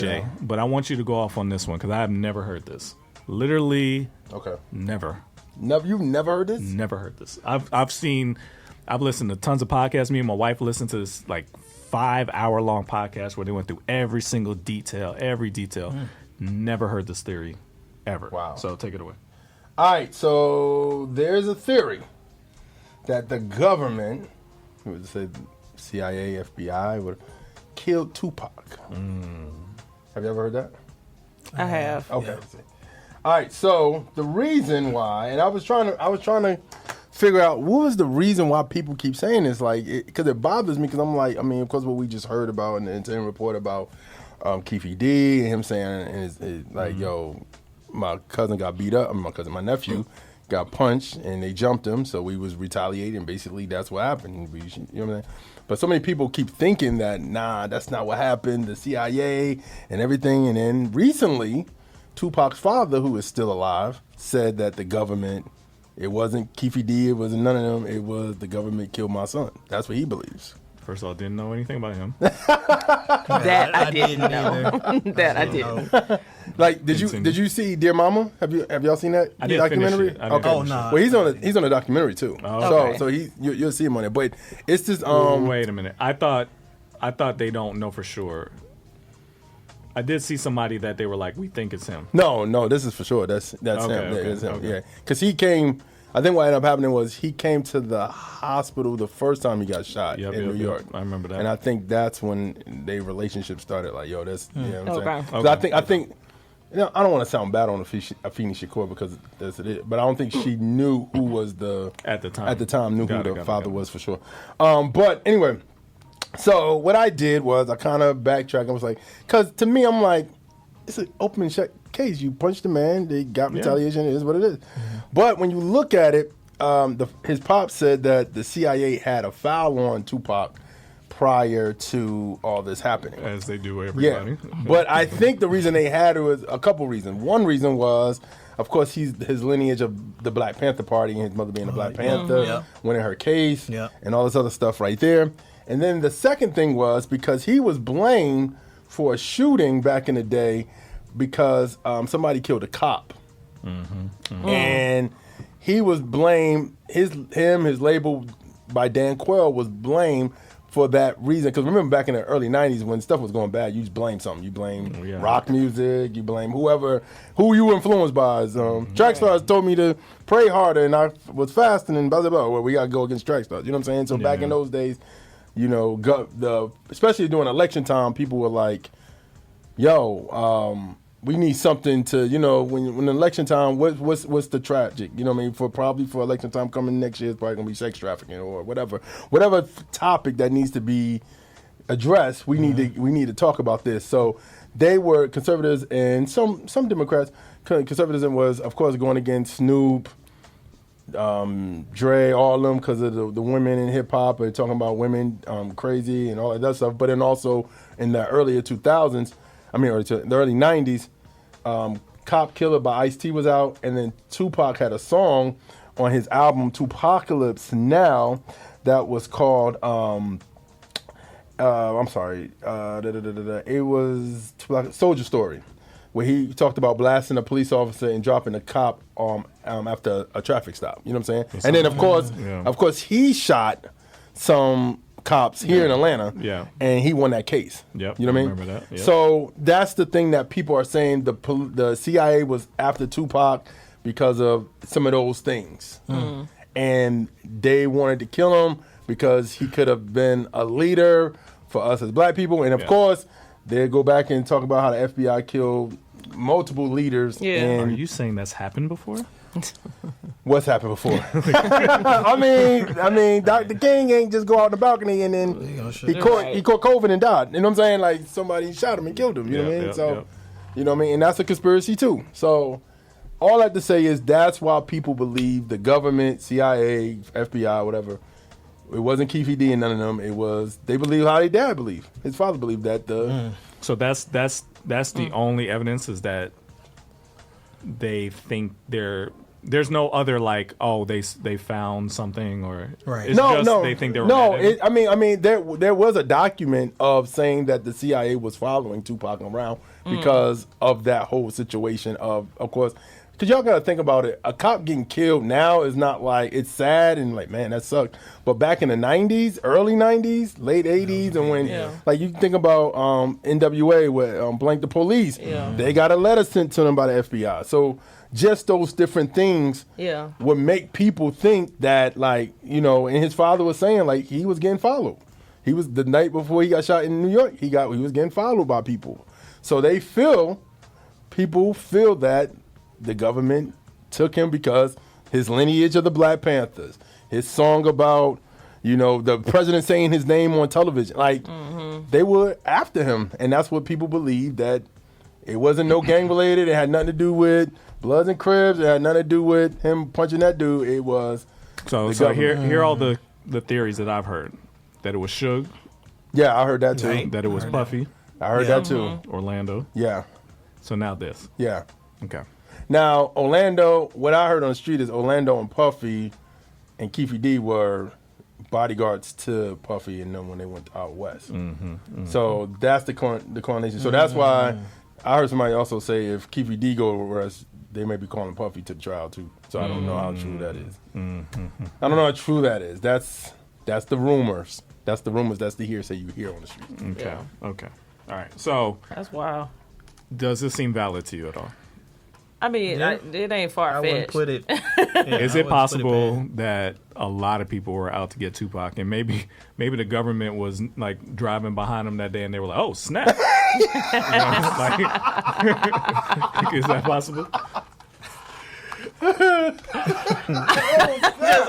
Jay, but I want you to go off on this one because I have never heard this. Literally, never. You've never heard this? Never heard this. I've listened to tons of podcasts. Me and my wife listened to this like 5-hour long podcast where they went through every single detail, Never heard this theory ever. Wow. So take it away. All right, so there's a theory that the government, would say CIA, FBI, would killed Tupac. Have you ever heard that? I have. Okay. Yeah. All right, so the reason why, and I was trying to figure out what was the reason why people keep saying this, like, because it bothers me, because I'm like, I mean, of course, what we just heard about in the incident report about Keefe D and him saying, like, yo, my cousin got beat up, my nephew got punched, and they jumped him, so we was retaliating. Basically, that's what happened. You know what I'm saying? But so many people keep thinking that, nah, that's not what happened, the CIA and everything. And then recently, Tupac's father, who is still alive, said that the government, it wasn't Keefe D, it wasn't none of them, it was the government killed my son. That's what he believes. First of all, didn't know anything about him. That I didn't know. That I didn't. Like, did you see Dear Mama? Have y'all seen that documentary? Okay. Oh no. Well, he's on a documentary too. Oh, okay. So you'll see him on it. But it's just wait a minute. I thought they don't know for sure. I did see somebody that they were like, we think it's him. No, this is for sure. That's him. It's him. Yeah, because he came. I think what ended up happening was he came to the hospital the first time he got shot in New York. I remember that. And I think that's when their relationship started. Like, yo, that's you know what I'm saying. Okay. I think. You know, I don't want to sound bad on Afeni Shakur because that's it, but I don't think she knew who was at the time who the father was for sure. But anyway, so what I did was I kind of backtracked. I was like, because to me, I'm like, it's an open and shut case. You punched the man, they got retaliation. It is what it is. But when you look at it, his pop said that the CIA had a foul on Tupac prior to all this happening. As they do everybody. Yeah. But I think the reason they had it was a couple reasons. One reason was, of course, his lineage of the Black Panther Party and his mother being a Black Panther, winning her case, and all this other stuff right there. And then the second thing was because he was blamed for a shooting back in the day because somebody killed a cop. And he was blamed, his label by Dan Quayle was blamed for that reason. Because remember back in the early 90s when stuff was going bad, you just blame something. You blame rock music, you blame who you were influenced by. Trackstarz told me to pray harder and I was fasting and blah, blah, blah. Well, we got to go against Trackstarz. You know what I'm saying? So back in those days, you know, especially during election time, people were like, yo, we need something to, you know, when election time, what's the tragic? You know what I mean? For election time coming next year, it's probably gonna be sex trafficking or whatever topic that needs to be addressed. We need to talk about this. So they were conservatives and some Democrats. Conservatism was, of course, going against Snoop, Dre, all of them because of the women in hip hop are talking about women crazy and all that stuff. But then also in the earlier 2000s. The early 90s, Cop Killer by Ice-T was out, and then Tupac had a song on his album Tupacalypse Now that was called, it was Soldier Story, where he talked about blasting a police officer and dropping a cop after a traffic stop. You know what I'm saying? And then, of course, he shot some cops here in Atlanta, and he won that case. Yep, you know what I mean? Remember that. Yep. So that's the thing that people are saying. The CIA was after Tupac because of some of those things, and they wanted to kill him because he could have been a leader for us as Black people. And of course, they go back and talk about how the FBI killed multiple leaders. Yeah. Are you saying that's happened before? What's happened before? I mean, Dr. King ain't just go out on the balcony and then he caught COVID and died. You know what I'm saying? Like somebody shot him and killed him. You know what I mean? So, you know what I mean? And that's a conspiracy too. So, all I have to say is that's why people believe the government, CIA, FBI, whatever. It wasn't Keefe D and none of them. It was they believe how their dad believed. His father believed that. So that's the only evidence is that they think they're There's no other like, oh, they found something or right. It's just they think they were mad at him? I mean, there was a document of saying that the CIA was following Tupac around because of that whole situation of course, because y'all got to think about it. A cop getting killed now is not like, it's sad and like, man, that sucked. But back in the 90s, early 90s, late 80s, and when, like you think about NWA with Blank the Police, they got a letter sent to them by the FBI. So just those different things would make people think that, like, you know, and his father was saying, like, he was getting followed. He was, the night before he got shot in New York, he was getting followed by people. So people feel that the government took him because his lineage of the Black Panthers, his song about, you know, the president saying his name on television, like, they were after him. And that's what people believe, that it wasn't no gang related. It had nothing to do with Bloods and Crips. It had nothing to do with him punching that dude. It was so here are all the theories that I've heard. That it was Suge. Yeah, I heard that too. Right. That it was Puffy. I heard that too. Orlando. Yeah. So now this. Yeah. Okay. Now, Orlando, what I heard on the street is Orlando and Puffy and Keefy D were bodyguards to Puffy and them when they went out west. So that's the correlation. So that's why I heard somebody also say if Keefy D go west, they may be calling Puffy to the trial too. So I don't know how true that is. I don't know how true that is. That's the rumors. That's the rumors. That's the hearsay you hear on the street. Okay. Yeah. Okay. All right. So That's wild. does this seem valid to you at all? I mean, it ain't far I wouldn't fetched. put it. Is it possible that a lot of people were out to get Tupac, and maybe the government was like driving behind them that day, and they were like, "Oh snap!" You know, like, is that possible?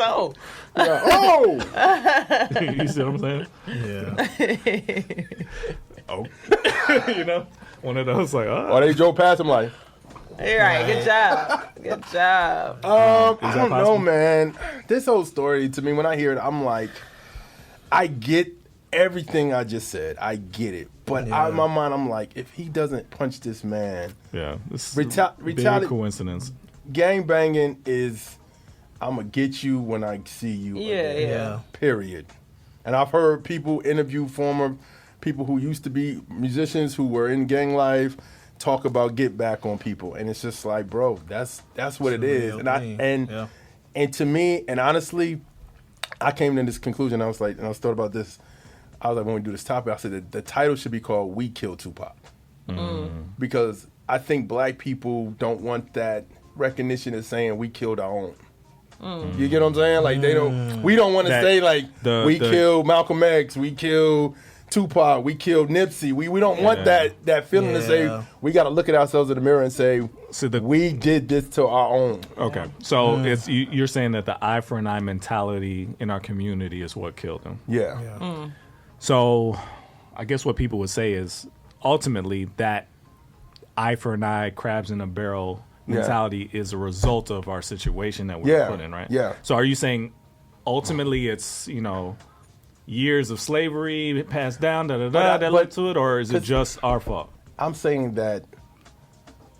Oh. You see what I'm saying? Yeah. Oh, you know, one of those like, oh. Or they drove past him like, All right, good job. Good job. I don't know, man. This whole story, to me, when I hear it, I'm like, I get everything I just said. I get it. But out of my mind, I'm like, if he doesn't punch this man, this is a big coincidence. Gang banging is, I'm going to get you when I see you. Yeah. Period. And I've heard people interview former people who used to be musicians who were in gang life talk about get back on people, and it's just like, bro, that's what it is. And to me, and honestly, I came to this conclusion. I was like, and I was thought about this. I was like, when we do this topic, I said that the title should be called "We Killed Tupac," because I think black people don't want that recognition of saying we killed our own. You get what I'm saying? Like we don't want to say like we killed Malcolm X, we killed Tupac, we killed Nipsey. We don't want that feeling to say we got to look at ourselves in the mirror and say we did this to our own. Okay, so it's you're saying that the eye for an eye mentality in our community is what killed them. Yeah. So I guess what people would say is ultimately that eye for an eye, crabs in a barrel mentality is a result of our situation that we're put in, right? Yeah. So are you saying ultimately it's, you know, years of slavery passed down, that led to it, or is it just our fault? I'm saying that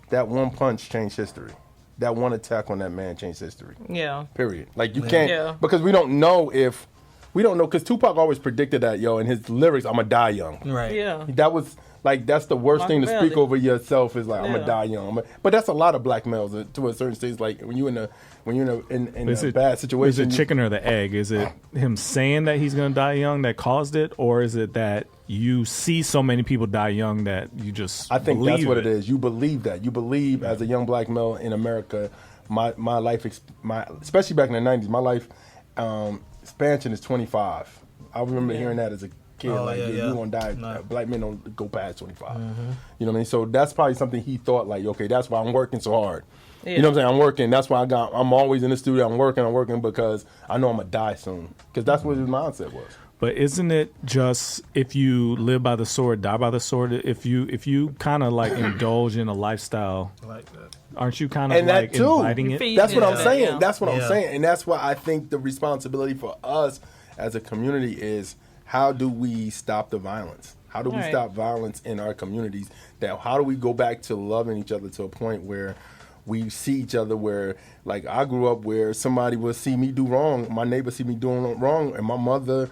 one punch changed history. That one attack on that man changed history. Yeah. Period. Like you can't, because we don't know, because Tupac always predicted that, in his lyrics, I'm going to die young. Right. Yeah. That was, like, that's the worst thing to speak over yourself is like, I'm going to die young. But that's a lot of black males to a certain stage. Like, when you're in a bad situation. Is it chicken or the egg? Is it him saying that he's going to die young that caused it? Or is it that you see so many people die young that you just I think believe that's what it is. You believe that. You believe as a young black male in America, my life, especially back in the 90s, my life expansion is 25. I remember hearing that as a kid. You won't die. No. Black men don't go past 25. You know what I mean? So that's probably something he thought, like, okay, that's why I'm working so hard. Yeah. You know what I'm saying? I'm working. That's why I'm always in the studio. I'm working because I know I'm going to die soon. Because that's what his mindset was. But isn't it just if you live by the sword, die by the sword? If you kind of like indulge in a lifestyle, like that, aren't you kind of like inviting it? That's what I'm saying. Yeah. That's what I'm saying. And that's why I think the responsibility for us as a community is, how do we stop the violence? How do we stop violence in our communities? How do we go back to loving each other to a point where we see each other where, like, I grew up where somebody would see me do wrong, my neighbor see me doing wrong, and my mother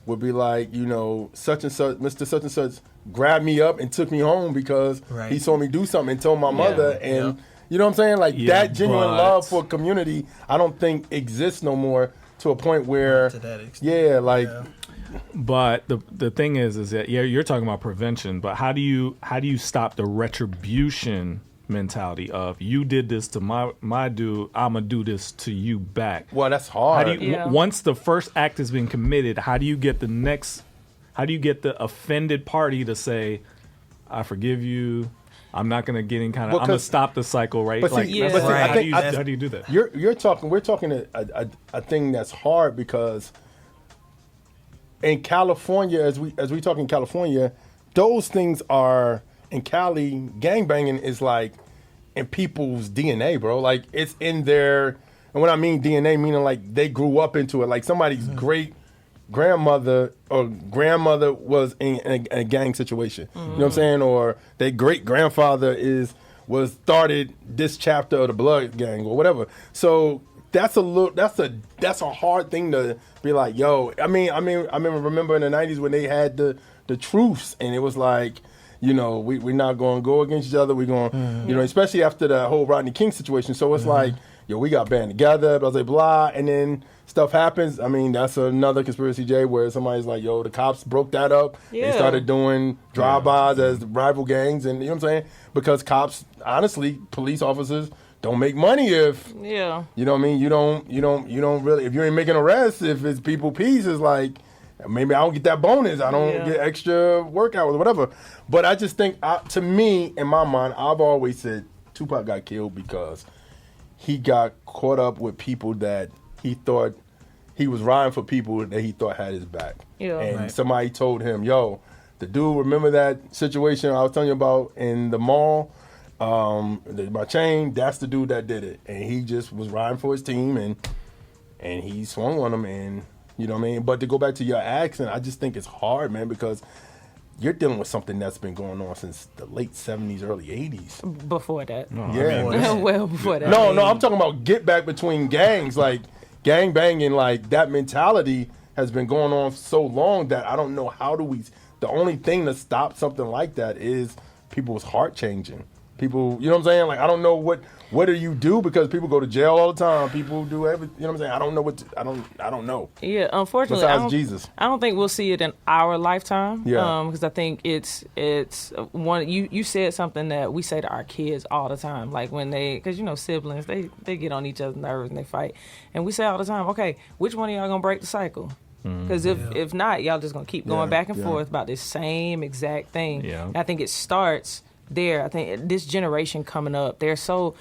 would be like, you know, such and such, Mr. Such and such grabbed me up and took me home because he saw me do something and told my mother. And you know what I'm saying? Like, that genuine love for community, I don't think exists no more to a point where, to that extent. But the thing is that you're talking about prevention, but how do you stop the retribution mentality of you did this to my dude, I'm gonna do this to you back? Well, that's hard. How do you, once the first act has been committed, how do you get the offended party to say, I forgive you, I'm not gonna get in kind of, I'm gonna stop the cycle, right? But see, how do you do that? We're talking a thing that's hard, because in California, as we talk in California, those things are, in Cali, gangbanging is like in people's DNA, bro. Like, it's in their, and when I mean DNA, meaning like they grew up into it. Like, somebody's great grandmother or grandmother was in a gang situation. You know what I'm saying? Or their great grandfather was started this chapter of the blood gang or whatever. So that's a hard thing to be like, yo. I remember in the 90s when they had the truce, and it was like, you know, we're not going to go against each other. We're going, you know, especially after the whole Rodney King situation. So it's like, yo, we got band together, blah, blah, blah, and then stuff happens. I mean, that's another conspiracy, Jay, where somebody's like, yo, the cops broke that up. They started doing drive-bys as rival gangs, and you know what I'm saying? Because cops, honestly, police officers don't make money if, you know what I mean? You don't really, if you ain't making arrests, if it's people peace, it's like, maybe I don't get that bonus. I don't get extra work hours or whatever. But I just think, to me, in my mind, I've always said Tupac got killed because he got caught up with people that he thought, he was riding for people that he thought had his back. And somebody told him, yo, the dude, remember that situation I was telling you about in the mall? My chain, that's the dude that did it. And he just was riding for his team, and he swung on him, and you know what I mean? But to go back to your accent, I just think it's hard, man, because you're dealing with something that's been going on since the late 70s, early 80s. Before that. No, Well before that. No, I'm talking about get back between gangs, like gang banging, like that mentality has been going on so long that I don't know the only thing to stop something like that is people's heart changing. People, you know what I'm saying? Like, I don't know what do you do, because people go to jail all the time. People do everything. You know what I'm saying? I don't know I don't know. Yeah, unfortunately, besides Jesus, I don't think we'll see it in our lifetime. Yeah. Because I think it's one. You said something that we say to our kids all the time, like when because you know siblings, they get on each other's nerves and they fight, and we say all the time, okay, which one of y'all gonna break the cycle? Because if not, y'all just gonna keep going back and forth about this same exact thing. Yeah. And I think it starts there. I think this generation coming up, they're so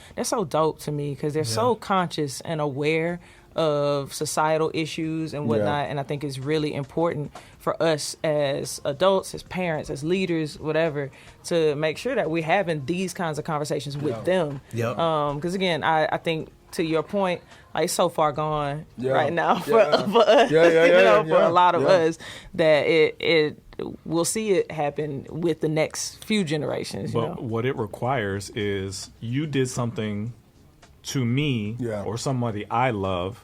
dope to me, because they're so conscious and aware of societal issues and whatnot. And I think it's really important for us as adults, as parents, as leaders, whatever, to make sure that we're having these kinds of conversations with them. Because again, I think, to your point, like, it's so far gone right now for us, for a lot of us, that it we'll see it happen with the next few generations. But what it requires is you did something to me or somebody I love,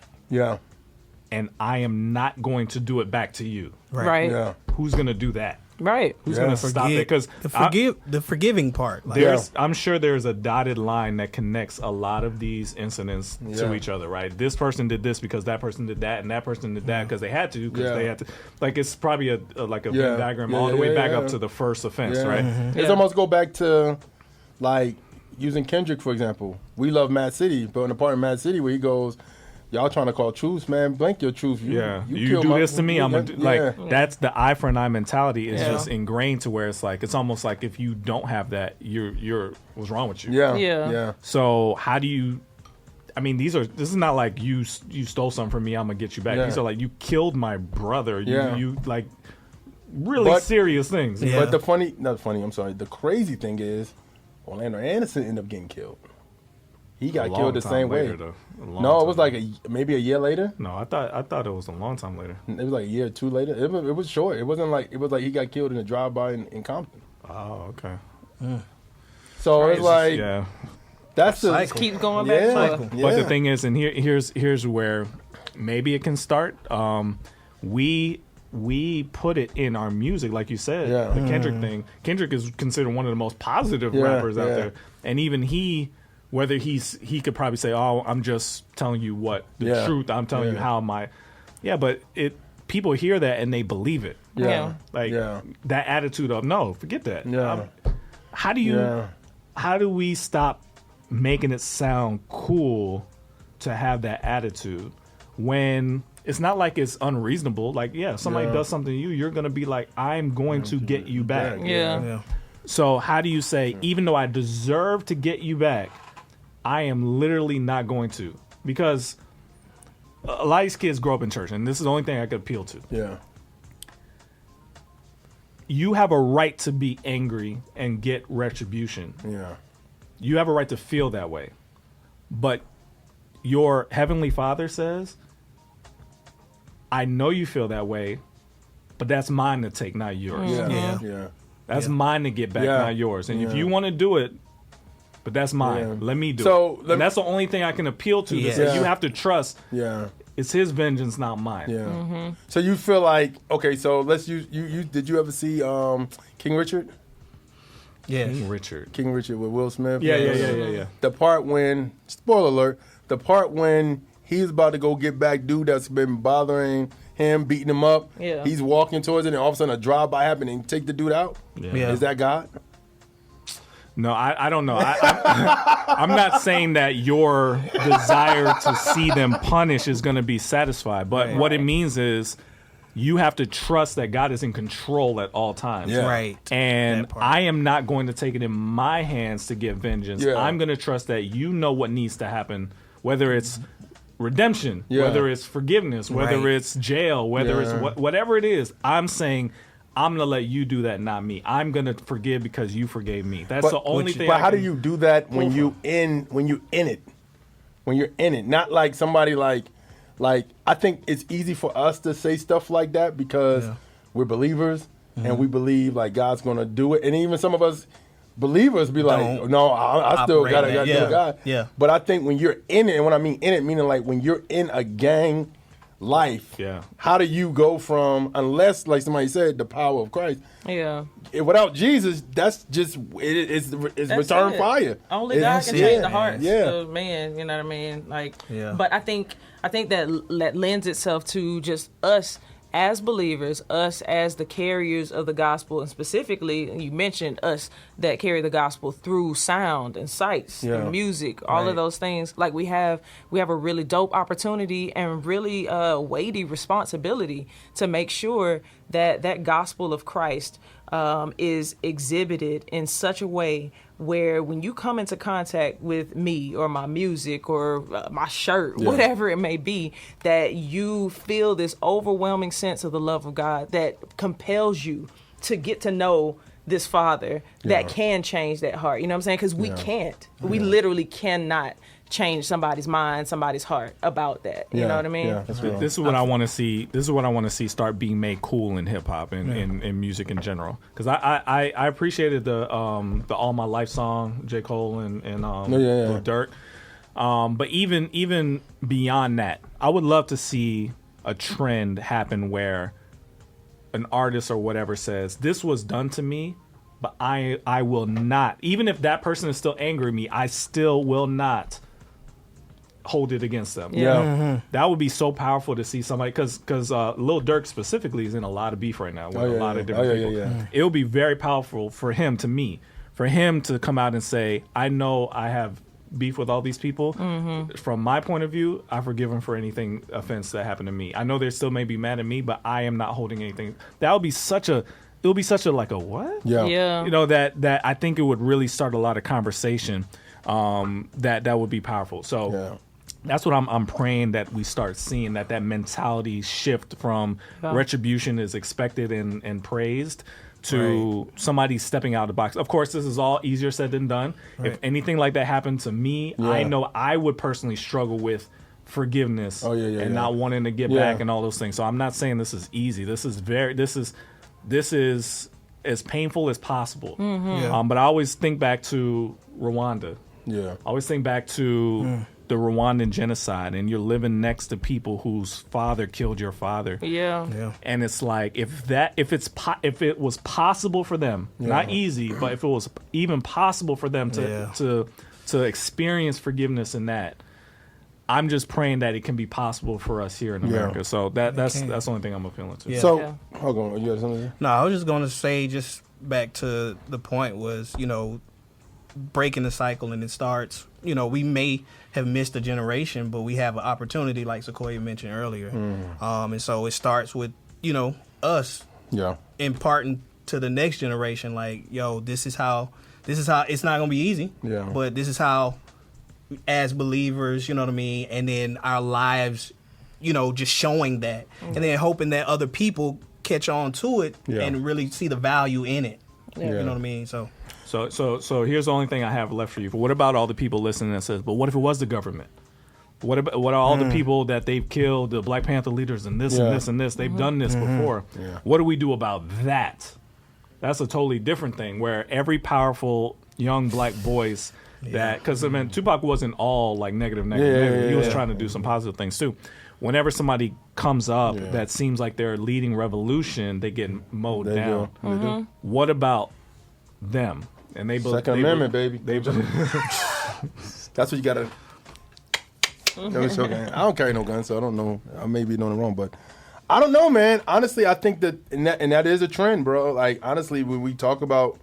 and I am not going to do it back to you. Right. Yeah. Who's going to do that? Right. Who's going to stop it? Because the forgiving part. Like, I'm sure there's a dotted line that connects a lot of these incidents to each other, right? This person did this because that person did that, and that person did that because they had to, because they had to. Like, it's probably a Venn diagram all the way back up to the first offense, right? It's almost go back to, like, using Kendrick, for example. We love Mad City, but in the part of Mad City where he goes, y'all trying to call truce, man, blank your truth. You do this to me, I'm going to that's the eye for an eye mentality is just ingrained to where it's like, it's almost like if you don't have that, you're what's wrong with you? Yeah. So how do you, I mean, this is not like you stole something from me, I'm going to get you back. These are like, you killed my brother. You like really serious things. But the crazy thing is, Orlando Anderson ended up getting killed. He got killed the same way. No, it was like maybe a year later. No, I thought it was a long time later. It was like a year or two later. It was short. It was like he got killed in a drive-by in Compton. Oh, okay. So it's like, That's a cycle. Keep going back. Cycle. Yeah. But the thing is, and here's where maybe it can start. We put it in our music, like you said, the Kendrick thing. Kendrick is considered one of the most positive rappers out there, and even he could probably say, "Oh, I'm just telling you what the truth. I'm telling you how my." Yeah, but people hear that and they believe it. Yeah. That attitude of no, forget that. Yeah. How do we stop making it sound cool to have that attitude when it's not like it's unreasonable? Like, if somebody does something to you, you're going to be like, I'm going to get you back. Yeah. So how do you say, even though I deserve to get you back, I am literally not going to? Because a lot of these kids grow up in church, and this is the only thing I could appeal to. Yeah. You have a right to be angry and get retribution. Yeah. You have a right to feel that way. But your Heavenly Father says, I know you feel that way, but that's mine to take, not yours. Yeah. That's mine to get back, not yours. And if you want to do it, but that's mine. Let me do it. And that's the only thing I can appeal to. You have to trust. Yeah. It's his vengeance, not mine. Yeah. So you feel like, okay, so let's use you. Did you ever see King Richard? Yeah. King Richard with Will Smith. Yeah. The part when, spoiler alert, the part when he's about to go get back dude that's been bothering him, beating him up. Yeah. He's walking towards it, and all of a sudden a drive-by happened and take the dude out. Yeah. Is that God? No, I don't know. I'm not saying that your desire to see them punished is going to be satisfied. But what it means is you have to trust that God is in control at all times. Yeah. Right. And I am not going to take it in my hands to get vengeance. Yeah. I'm going to trust that you know what needs to happen, whether it's redemption, whether it's forgiveness, whether it's jail, whether it's whatever it is. I'm saying I'm going to let you do that, not me. I'm going to forgive because you forgave me. That's the only thing. But how do you do that when you're in it? When you're in it, not like somebody like I think it's easy for us to say stuff like that because we're believers and we believe like God's going to do it. And even some of us believers be like, no, I still got to do God. Yeah. But I think when you're in it, and when I mean in it, meaning like when you're in a gang life, how do you go from, unless like somebody said, the power of Christ, without Jesus, that's just it's return fire. Only God can change the hearts of man, you know what I mean? Like, but I think that lends itself to just us as believers, us as the carriers of the gospel, and specifically, you mentioned us that carry the gospel through sound and sights and music, all of those things. Like we have a really dope opportunity and really weighty responsibility to make sure that gospel of Christ is exhibited in such a way where when you come into contact with me or my music or my shirt, whatever it may be, that you feel this overwhelming sense of the love of God that compels you to get to know this Father that can change that heart. You know what I'm saying? Because we can't. We literally cannot change somebody's mind, somebody's heart about that. You know what I mean? Yeah, that's real. This is what I want to see. This is what I want to see start being made cool in hip hop and in music in general. Because I appreciated the All My Life song, J. Cole and Lil Durk. But even beyond that, I would love to see a trend happen where an artist or whatever says, this was done to me, but I will not, even if that person is still angry at me, I still will not hold it against them. That would be so powerful to see somebody, because Lil Durk specifically is in a lot of beef right now with a lot of different people. It would be very powerful for him to come out and say, I know I have beef with all these people. From my point of view, I forgive them for anything offense that happened to me. I know they still may be mad at me, but I am not holding anything. That would be such a like a what? Yeah. You know, that I think it would really start a lot of conversation. That would be powerful. So that's what I'm praying, that we start seeing that mentality shift from retribution is expected and praised to somebody stepping out of the box. Of course, this is all easier said than done. If anything like that happened to me, I know I would personally struggle with forgiveness and not wanting to get back and all those things. So I'm not saying this is easy. This is as painful as possible. But I always think back to Rwanda. Yeah. I always think back to the Rwandan genocide, and you're living next to people whose father killed your father. Yeah. And it's like if it was possible for them, not easy, but if it was even possible for them to experience forgiveness in that, I'm just praying that it can be possible for us here in America. So that's the only thing I'm appealing to. Yeah. So hold on, you had something? No, I was just gonna say, just back to the point was, breaking the cycle, and it starts. We may have missed a generation, but we have an opportunity, like Sequoia mentioned earlier. And so it starts with us imparting to the next generation, like, this is how it's not gonna be easy, but this is how, as believers, you know what I mean, and then our lives, just showing that, and then hoping that other people catch on to it and really see the value in it. You know what I mean? So here's the only thing I have left for you. What about all the people listening that says, but what if it was the government? What are all the people that they've killed, the Black Panther leaders, and this and this and this? They've done this before. What do we do about that? That's a totally different thing, where every powerful young black voice because Tupac wasn't all like negative. He was trying to do some positive things too. Whenever somebody comes up that seems like they're leading revolution, they get mowed down. What about them? And they Second Amendment, baby. That's what you gotta. No, it's okay. I don't carry no gun, so I don't know. I may be doing it wrong, but I don't know, man. Honestly, I think that and that is a trend, bro. Like, honestly, when we talk about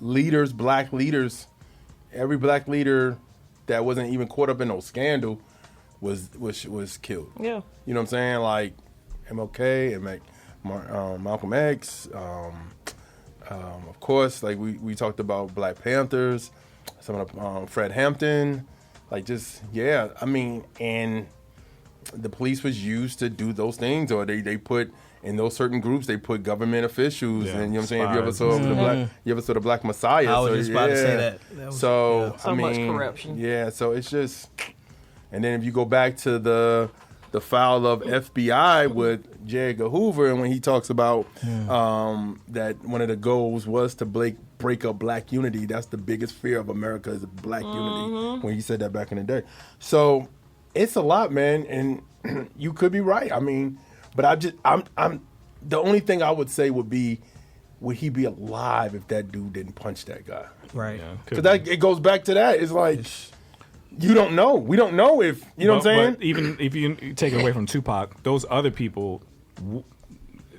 leaders, black leaders, every black leader that wasn't even caught up in no scandal was killed. Yeah. You know what I'm saying? Like MLK and Malcolm X. Of course, like we talked about Black Panthers, some of the Fred Hampton, like I mean, and the police was used to do those things, or they put in those certain groups, they put government officials, and you know what I'm saying. If you ever saw the Black Messiah, I was just about to say that. So I mean, much corruption. Yeah, so it's just, and then if you go back to the file of FBI with J. Edgar Hoover, and when he talks about that one of the goals was to break up black unity. That's the biggest fear of America, is black unity. When he said that back in the day, so it's a lot, man, and you could be right. I mean, but I'm the only thing I would say would be, would he be alive if that dude didn't punch that guy? Right. Because it goes back to that. It's like, you don't know. We don't know if, you know what I'm saying? But even if you take it away from Tupac, those other people,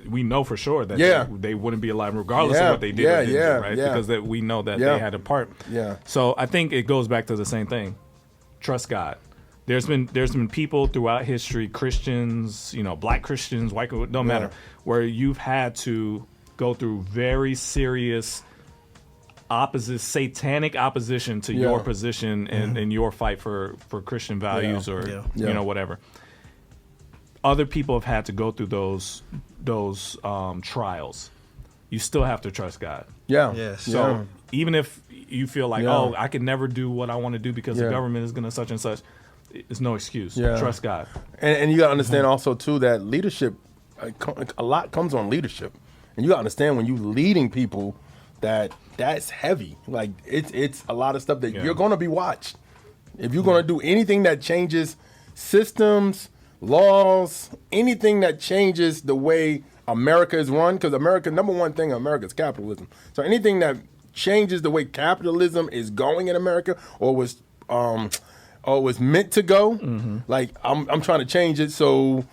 we know for sure that they wouldn't be alive regardless of what they did or didn't do, right? Because we know that they had a part. Yeah. So I think it goes back to the same thing. Trust God. There's been people throughout history, Christians, black Christians, white, don't matter, where you've had to go through very serious satanic opposition to your position and your fight for Christian values or whatever. Other people have had to go through those trials. You still have to trust God. Yeah. Yes. So even if you feel like, I can never do what I want to do because the government is going to such and such, it's no excuse. Trust God. And you got to understand also too that leadership, a lot comes on leadership, and you got to understand when you leading people that's heavy. Like it's a lot of stuff that you're going to be watched. If you're going to do anything that changes systems, laws, anything that changes the way America is run, because number one thing in America is capitalism. So anything that changes the way capitalism is going in America, or was meant to go, like I'm trying to change it so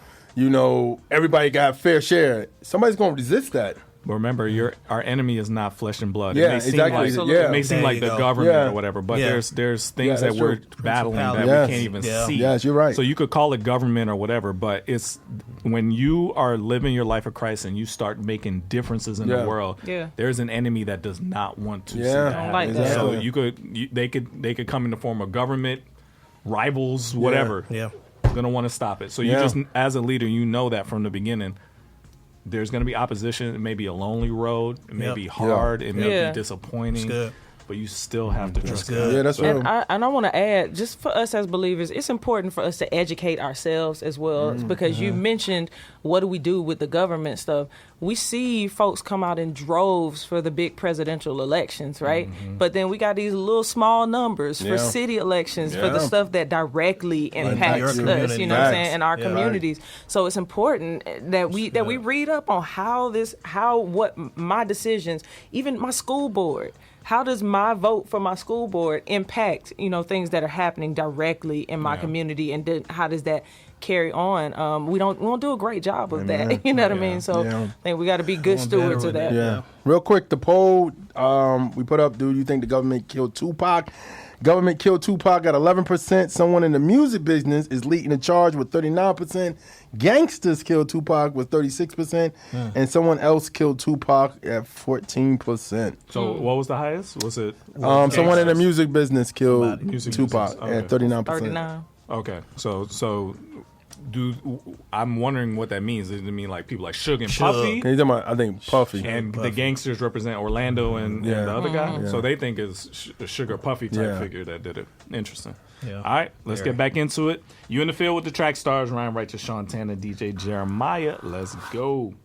everybody got a fair share. Somebody's going to resist that. But remember, our enemy is not flesh and blood. Yeah, it may seem exactly. It may seem like the government or whatever, but there's things that we're battling that we can't even see. Yes, you're right. So you could call it government or whatever, but it's when you are living your life of Christ and you start making differences in the world. There's an enemy that does not want to see that. Like that. So they could come in the form of government, rivals, whatever. Gonna want to stop it. So you just, as a leader, that from the beginning. There's going to be opposition. It may be a lonely road. It may be hard. It may be disappointing. but you still have to trust good. God. Yeah, that's real. And I want to add, just for us as believers, it's important for us to educate ourselves as well, because you mentioned, what do we do with the government stuff? We see folks come out in droves for the big presidential elections, right? But then we got these little small numbers for city elections, for the stuff that directly impacts us, you know what I'm saying, in our communities. So it's important that we read up on what my decisions, even my school board, how does my vote for my school board impact, things that are happening directly in my community, and then how does that carry on? We don't do a great job of that. You know what I mean? So I think we got to be good stewards of that. Yeah. Real quick, the poll we put up, do you think the government killed Tupac? Government killed Tupac at 11%. Someone in the music business is leading the charge with 39%. Gangsters killed Tupac with 36%. And someone else killed Tupac at 14%. So what was the highest? Was it? Someone in the music business killed Music Tupac business. at 39%. 39. Okay, so I'm wondering what that means. Does it mean like people like Suge and Puffy? He's talking about, I think, Puffy. And the gangsters represent Orlando and the other guy? So they think it's a Sugar Puffy type figure that did it. Interesting. Yeah. All right, let's get back into it. You in the field with the Trackstarz, Ryan Wright to Sean Tanner, DJ Jeremiah. Let's go.